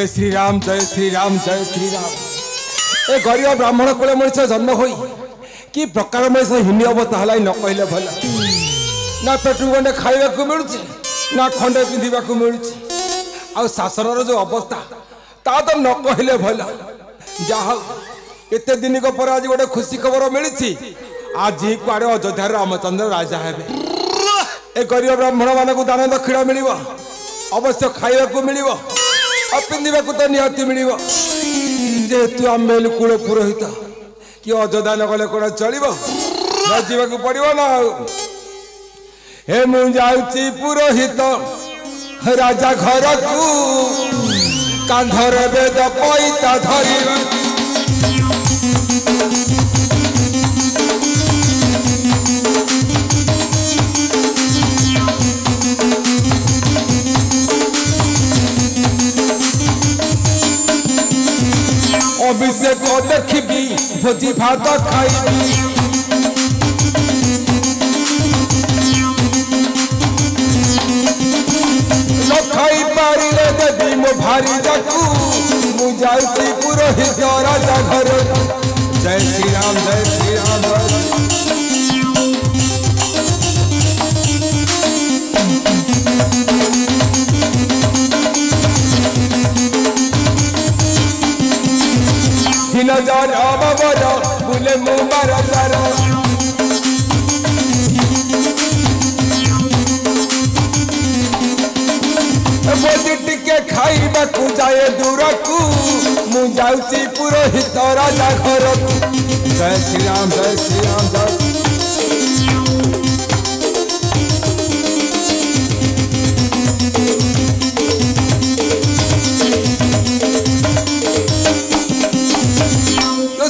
जय श्री राम जय श्री राम जय श्री राम। ए गरीब ब्राह्मण कूल मनुष्य जन्म हो कि प्रकार मनुष्य हिनी अवस्था है न कहले भल ना पेटू गंडे खाइबा को मिलू ना खंडे पिंधा को मिलू आ शासन जो अवस्था ता तो न कहले भल जहा एत दिन पर आज गोटे खुशी खबर मिली आज कुआड़े अयोध्या रामचंद्र राजा हेबे। ए गरीब ब्राह्मण मान को दान दक्षिणा मिल अवश्य खाइबा को मिल पिंधा तो निहती मिल जेहेतु आम कूल पुरोहित कि अयोध्या न गले कौन चलो जावाक पड़ो ना हे मुझे पुरोहित राजा घर को कांधर वेद पैता धर अभिषेक देखी भोजी भात खाई न खाई पारे देवी मो भारी जाकू मुझे पुरोहित राजा घर। जय श्री राम जय श्री राम। बुले मुबार टिके खाइबा को जाए दूर को मुझे पुरोहित राजा घर। जय श्री राम जय श्री राम जय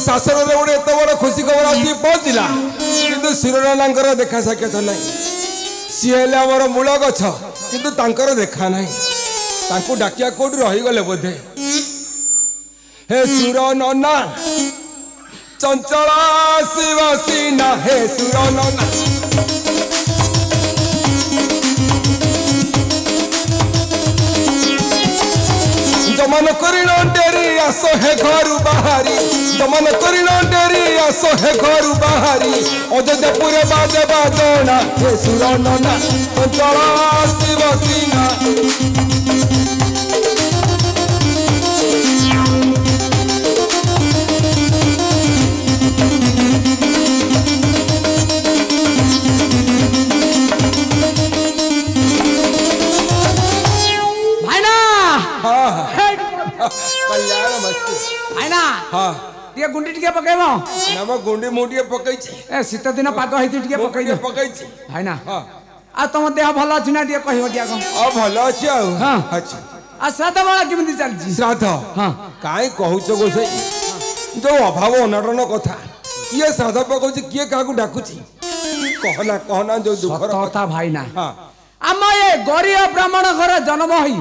शासन गोटे एत बड़ खुशी खबर आसी पहुँचला कि शिरोनाना देखा साक्षात ना सी आमर मूल गछ कि देखा ना डाकिया कौट रहीगले बोधे। हे सुर नना चंचला शिवसीना हे सुर नना जमन करिण डेरी आसो हे घर बाहरी जमन करिण डेरी आसो हे घर बाहरी अयोध्यापुर बाजे बाजना हे सुर नना चंचला शिवसीना। कल्याण मस्त है ना। हां टिके गुंडी टिके पकेबो नम गुंडी मुंडी पकई छी ए शीत दिन पाग हेति टिके पकई छी है ना। हां आ तुम देह भल अछि ना टिके कहिबो टिया को आ भल अछि आ हां अछि आ श्राद्ध वाला केमिति चल छी श्राद्ध। हां काई कहू छ गोसे जो अभाव अनटन कथा किए श्राद्ध पकौ छी किए का को डाकू छी कहना जो दुख कथा भाई ना। हां आम ये गरीब ब्राह्मण घर जन्म हई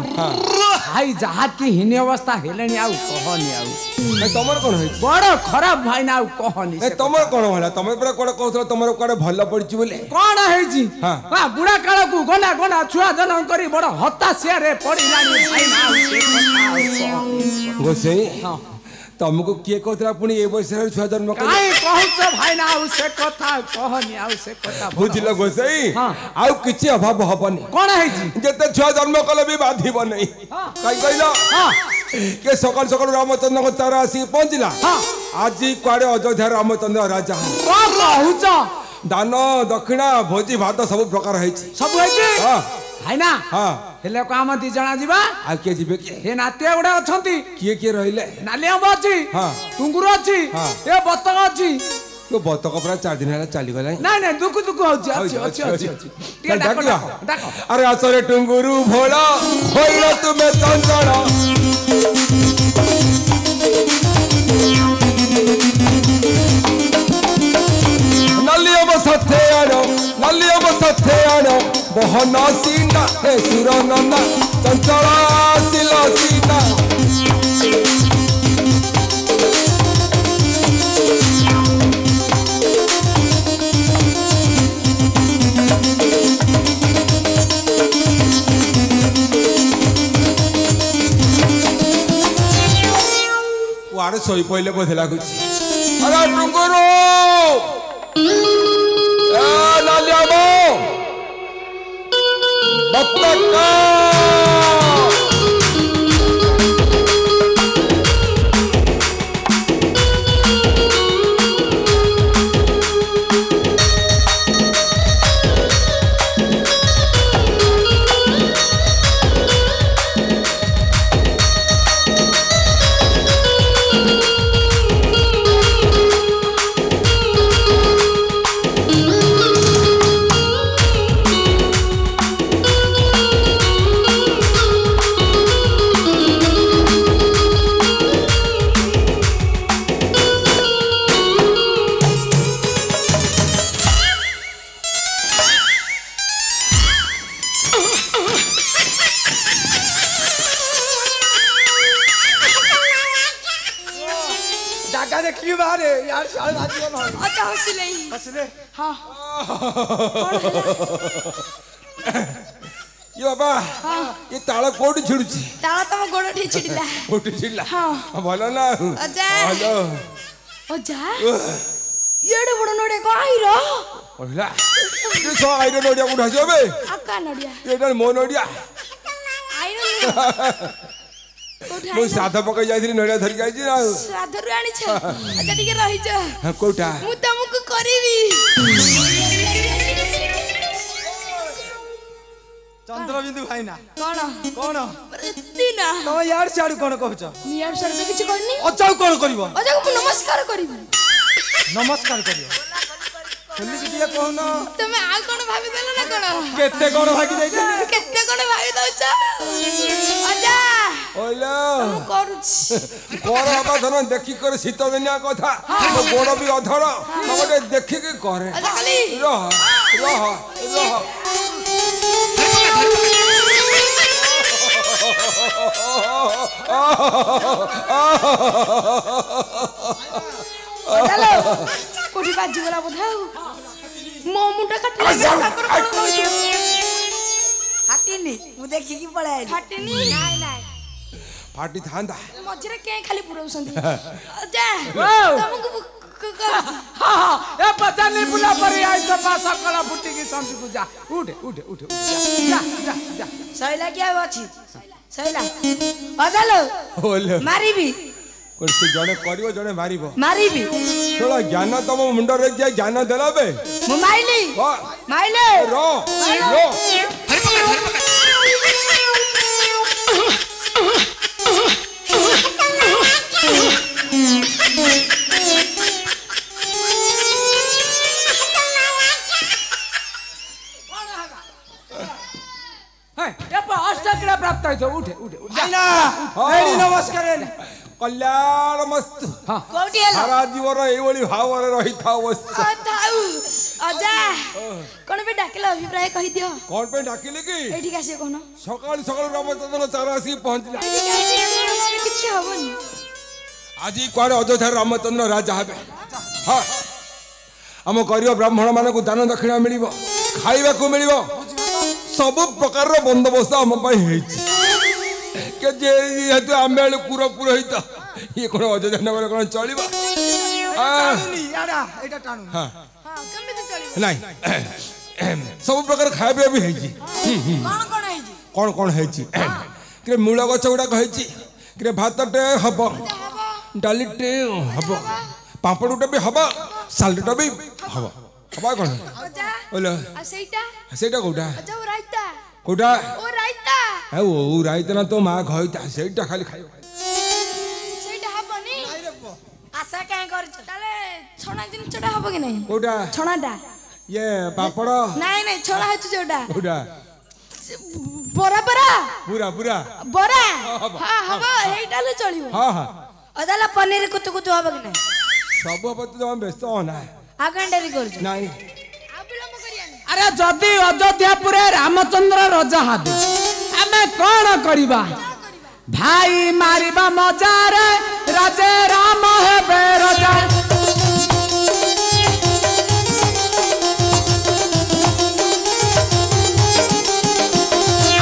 भाई जहा की हिनी अवस्था हेलेनी आउ कहनी आउ तमर कोन है बड़ खराब भाई ना आउ कहनी तमर कोन होला तमे पर कोन कहथलो तमर कोन भल पड़ची बोले कोन है जी। हां बुढ़ा काल को गना गना छुआ जन्म करी बड़ हताशिया रे पड़ी लानी भाई ना गोसे। हां तुमको किए कहतरा पुनी ए बयस रे छुआ जन्म कर काई कहछ भाई ना आउ से कथा कहनी आउ से कथा बुझलो गोसई। हां आउ किछि अभाव हबनी कोन है जी जते छुआ जन्म कले भी बाधिब नहीं काई कहलो। हां के सकाल सकाल रामचंद्र को तारा आसी पहुंचला। हां आज कुआडे अयोध्या रामचंद्र राजा को कहूछ दान दक्षिणा भोजी भात सब प्रकार है सब है। हां है ना। हां हेले को हम दी जना जीवा आ के जीवे के हे नाते गुडा अछंती किए रहिले नालिया बची। हां टुंगुर अछि ए बतक अछि तो बतक पूरा 4 दिन होला चली गला नहीं नहीं दुख दुख अछि डाको अरे आसरे टुंगुरु भोला होइलो तुमे चंचल नलिया बसथे आनो बहन सीना हे सुर नंदा चंचला सिला सीना। କୁଆଡ଼େ ଶୋଇ ପଇଲେ ବୋଧେ ଲାଗୁଛି। ଆରେ ଟୁଙ୍ଗୁରୁ ନାଲିଆ ବୋ ବତକା देखी बारे यार शाल आदियो न अच्छा हसले हां ये बाबा ये ताला कोडी छिडुची ताला तम गोडठी छिडिला कोडी छिडिला हां भलो ना अजा हेलो अजा येडे बड नोडे को आइरो ओला ये सो आइरो नोडिया कुठा जबे आका नोडिया एडर मो नोडिया आइरो मु साधा पकई जाइथिनी नोडिया धरि गाइछि ना साधा रु आनी छ अच्छा ठीक रहि जा हां कोठा मु तमको करबी चंद्रबिंदु भाईना कोन दिना तो यार साडू कोन कहछ मी यार साडू किछ कहनी अजाऊ कोन करबो अजाऊ मु नमस्कार करबी नमस्कार करियो जल्दी किटिया कहनो तमे आ कोन भाबी देला ना कोन केते कोन भागी जाइछि केते कोन भाबी दउछ अजा ओला हम करूछि कोर बाबा धन देखि कर शीत दिनिया कथा गोड़ भी अधर मगटे देखि के करे अजा खाली रह चलो कोठी बाजी गला बोधाऊ मो मुंडा काटला साकर कोन कहू हाटिनी मु देखि की पळे आई हाटिनी नाय नाय फाटी थांदा मझरे के खाली पुरौसंती जा तुमको हां ए पचानी बुला पर आई तो पासा कला फुटी की संत को जा उठ जा सैला क्या अछि सैला अदलो बोलो मारीबी कोसे जने करियो जने मारीबी थोड़ा ज्ञान तम मुंड रे जा ज्ञान देलाबे मु माइले रो प्राप्त है उठ नमस्कार कल्याण मस्त सारा जीवन एवली भाव रही था अजा कोन पे डाकिला अभिप्राय कहि दियो कोन पे डाकिले की एठी कासे कोन सकाळ सकाळ रामचंद्र चारासी पहुंचला किछ हबनी आज कोन अयोध्या रामचंद्र राजा हेबे हां हम गरीब ब्राह्मण मानक दान दक्षिणा मिलिबो खाइबा को मिलिबो सब प्रकार बंदोबस्त हम के जेहेतु आम पुरोहित ये कौन अयोध्या नगर कौन चलो सब प्रकार खाया भी कौन कौन है मूल गच गुड़ा भातटे हम डालीटे हम पापड़टा भी हम सालटा भी हम हबा कौन बोलो सेटा कोटा कोटा ओ रायता है ओ रायता ना तो मां खइता सेटा खाली खाइ सेटा हबनी आशा काहे कर ताले छणा दिन चटा हबो कि नहीं कोटा छणाटा ये पापड़ नहीं नहीं छणा है जोटा कोटा बोरा बोरा पूरा पूरा बोरा हां हबो हेटा ले चलिबो हां हां अदाला पनीर कुतु कुतु हबो कि नहीं सब हबो तो हम व्यस्त होना आगंडरी कर नहीं अरे जदि अयोध्यापुर रामचंद्र राजा हाबे आमे कौन करिबा भाई मारिबा मजार राजे राम हेबे राजा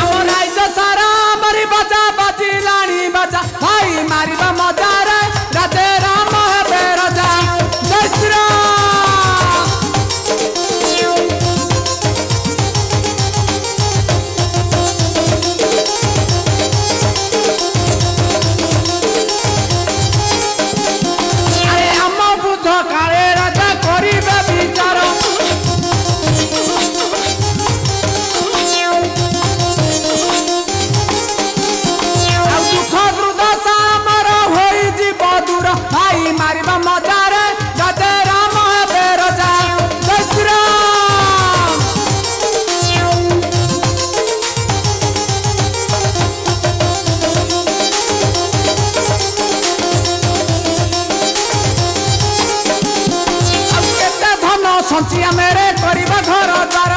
और राजा सारा मरी बजा बाजी लाणी बजा भाई मारिबा मजार राजे बंचिया मेरे करवा घर द्वार